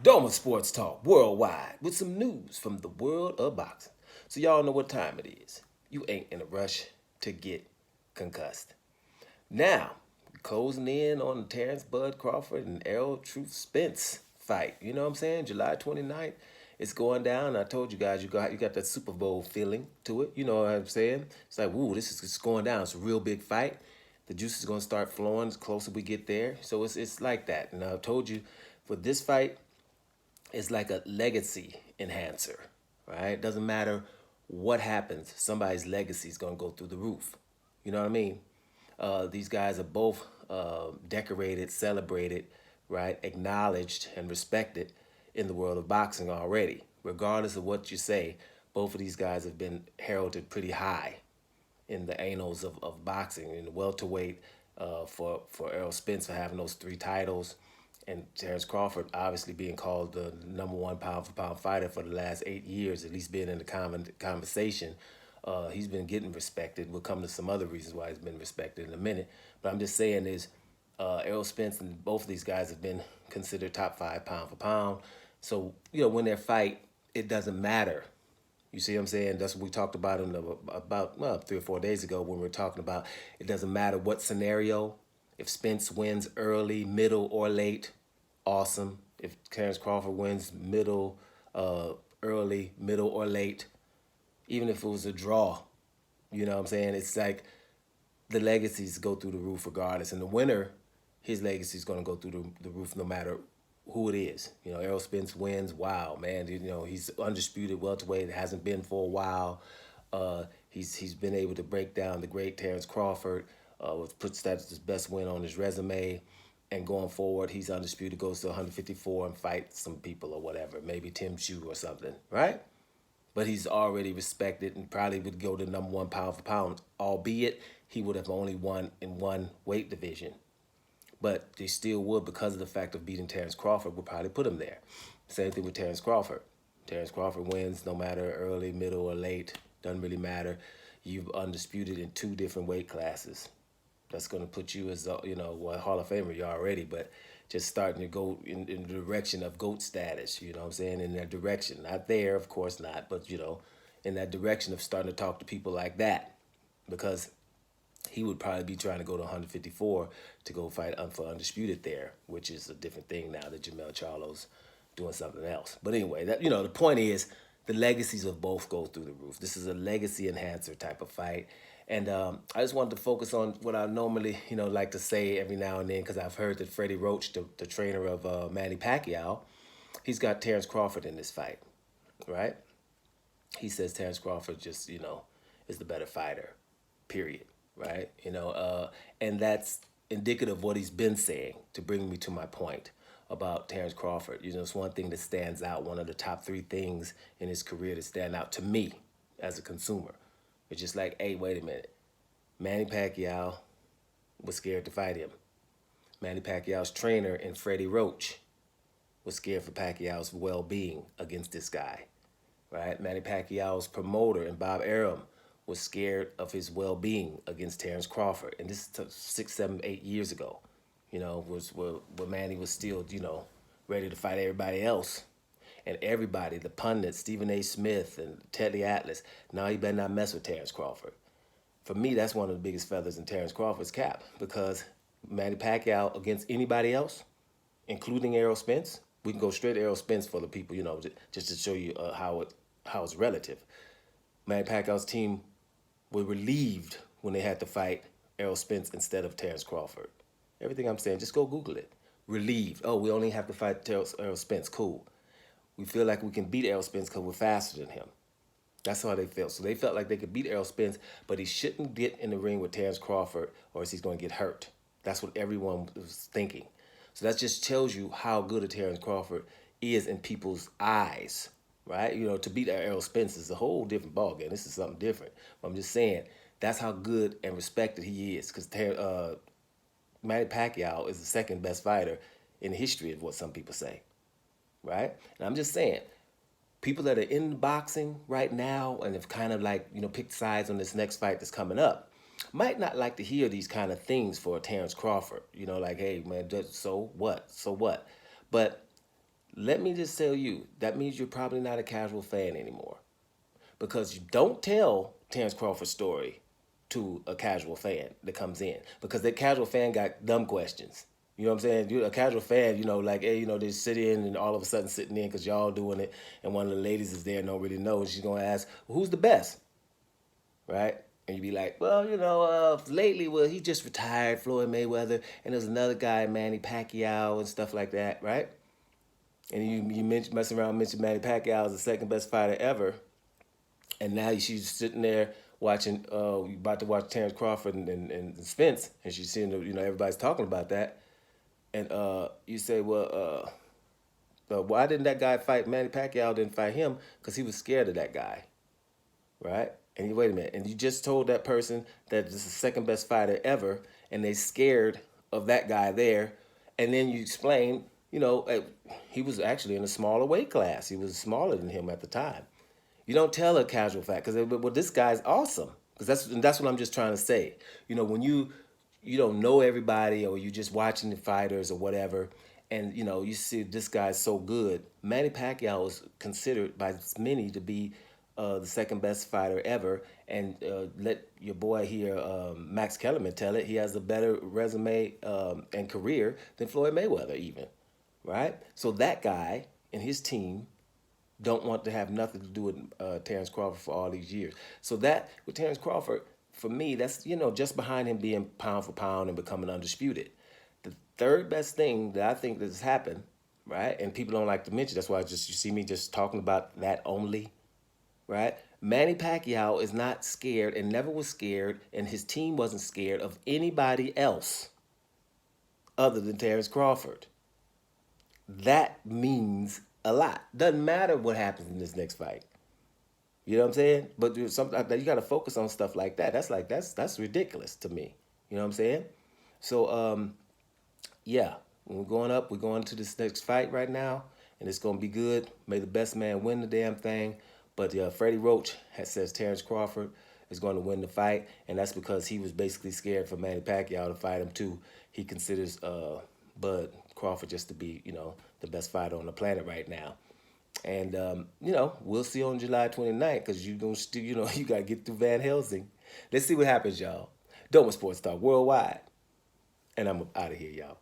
Doma Sports Talk worldwide with some news from the world of boxing. So y'all know what time it is. You ain't in a rush to get concussed. Now, closing in on the Terence Bud Crawford and Errol Truth Spence fight. You know what I'm saying? July 29th. It's going down. I told you guys you got that Super Bowl feeling to it. You know what I'm saying? It's like, woo, this is going down. It's a real big fight. The juice is gonna start flowing the closer we get there. So it's like that. And I told you for this fight, it's like a legacy enhancer, right? Doesn't matter what happens, somebody's legacy is gonna go through the roof. You know what I mean? These guys are both decorated, celebrated, right? Acknowledged and respected in the world of boxing already. Regardless of what you say, both of these guys have been heralded pretty high in the annals of boxing. In the welterweight, for Errol Spence for having those three titles, and Terence Crawford obviously being called the number one pound for pound fighter for the last 8 years, at least being in the conversation. He's been getting respected. We'll come to some other reasons why he's been respected in a minute. But I'm just saying is Errol Spence and both of these guys have been considered top five pound for pound. So, when they fight, it doesn't matter. You see what I'm saying? That's what we talked about about 3 or 4 days ago when we were talking about it doesn't matter what scenario. If Spence wins early, middle, or late, awesome. If Terence Crawford wins early, middle, or late, even if it was a draw, you know what I'm saying? It's like the legacies go through the roof regardless. And the winner, his legacy is going to go through the roof no matter who it is. Errol Spence wins. Wow, man. He's undisputed welterweight. It hasn't been for a while. He's been able to break down the great Terence Crawford, puts that as his best win on his resume. And going forward, he's undisputed, goes to 154 and fights some people or whatever, maybe Tim Chu or something, right? But he's already respected and probably would go to number one pound for pound, albeit he would have only won in one weight division. But they still would, because of the fact of beating Terence Crawford, would probably put him there. Same thing with Terence Crawford. Terence Crawford wins no matter early, middle, or late. Doesn't really matter. You've undisputed in two different weight classes. That's going to put you as, Hall of Famer you already, but just starting to go in the direction of GOAT status, you know what I'm saying? In that direction. Not there, of course not, but, in that direction of starting to talk to people like that. Because he would probably be trying to go to 154 to go fight for undisputed there, which is a different thing now that Jamel Charlo's doing something else. But anyway, the point is the legacies of both go through the roof. This is a legacy enhancer type of fight. And I just wanted to focus on what I normally, like to say every now and then, because I've heard that Freddie Roach, the trainer of Manny Pacquiao, he's got Terence Crawford in this fight, right? He says Terence Crawford just, is the better fighter, period, right? And that's indicative of what he's been saying to bring me to my point about Terence Crawford. It's one thing that stands out, one of the top three things in his career that stand out to me as a consumer. It's just like, hey, wait a minute. Manny Pacquiao was scared to fight him. Manny Pacquiao's trainer and Freddie Roach was scared for Pacquiao's well-being against this guy, right? Manny Pacquiao's promoter and Bob Arum was scared of his well-being against Terence Crawford. And this is 6, 7, 8 years ago, was where Manny was still, ready to fight everybody else. And everybody, the pundits, Stephen A. Smith and Teddy Atlas, now you better not mess with Terence Crawford. For me, that's one of the biggest feathers in Terence Crawford's cap, because Manny Pacquiao against anybody else, including Errol Spence, we can go straight to Errol Spence for the people, just to show you how it's relative. Manny Pacquiao's team were relieved when they had to fight Errol Spence instead of Terence Crawford. Everything I'm saying, just go Google it. Relieved. Oh, we only have to fight Errol Spence. Cool. We feel like we can beat Errol Spence because we're faster than him. That's how they felt. So they felt like they could beat Errol Spence, but he shouldn't get in the ring with Terence Crawford or else he's going to get hurt. That's what everyone was thinking. So that just tells you how good a Terence Crawford is in people's eyes, right? To beat Errol Spence is a whole different ballgame. This is something different. But I'm just saying, that's how good and respected he is, because Manny Pacquiao is the second best fighter in the history of what some people say. Right? And I'm just saying, people that are in boxing right now and have kind of picked sides on this next fight that's coming up might not like to hear these kind of things for Terence Crawford. Like, hey, man, so what? So what? But Let me just tell you, that means you're probably not a casual fan anymore. Because you don't tell Terence Crawford's story to a casual fan that comes in. Because that casual fan got dumb questions. You know what I'm saying? You're a casual fan, like, hey, they sit in and all of a sudden sitting in because y'all doing it, and one of the ladies is there and don't really know, and she's gonna ask, well, who's the best? Right? And you be like, well, lately, well, he just retired, Floyd Mayweather, and there's another guy, Manny Pacquiao, and stuff like that, right? And you mention, messing around, mention Manny Pacquiao is the second best fighter ever, and now she's sitting there watching, about to watch Terence Crawford and Spence, and she's seeing, everybody's talking about that, and you say, well, why didn't that guy fight Manny Pacquiao? Didn't fight him because he was scared of that guy, right? And you wait a minute, and you just told that person that this is the second best fighter ever, and they scared of that guy there, and then you explain, he was actually in a smaller weight class. He was smaller than him at the time. You don't tell a casual fact because well, this guy's awesome. Because that's what I'm just trying to say. When you don't know everybody or you just watching the fighters or whatever, and you see this guy's so good. Manny Pacquiao is considered by many to be the second best fighter ever, and let your boy here, Max Kellerman, tell it. He has a better resume and career than Floyd Mayweather, even, right? So that guy and his team don't want to have nothing to do with Terence Crawford for all these years. So that with Terence Crawford, for me, that's just behind him being pound for pound and becoming undisputed. The third best thing that I think that has happened, right? And people don't like to mention. That's why you see me just talking about that only, right? Manny Pacquiao is not scared and never was scared, and his team wasn't scared of anybody else other than Terence Crawford. That means a lot. Doesn't matter what happens in this next fight. You know what I'm saying? But there's something you got to focus on stuff like that. That's ridiculous to me. You know what I'm saying? So yeah, when we're going up, we're going to this next fight right now, and it's gonna be good. May the best man win the damn thing. But Freddie Roach says Terence Crawford is going to win the fight, and that's because he was basically scared for Manny Pacquiao to fight him too. He considers Bud Crawford just to be the best fighter on the planet right now. And we'll see on July 29th because you don't still you gotta get through Van Helsing. Let's see what happens, y'all. Doma Sports Talk Worldwide, and I'm out of here, y'all.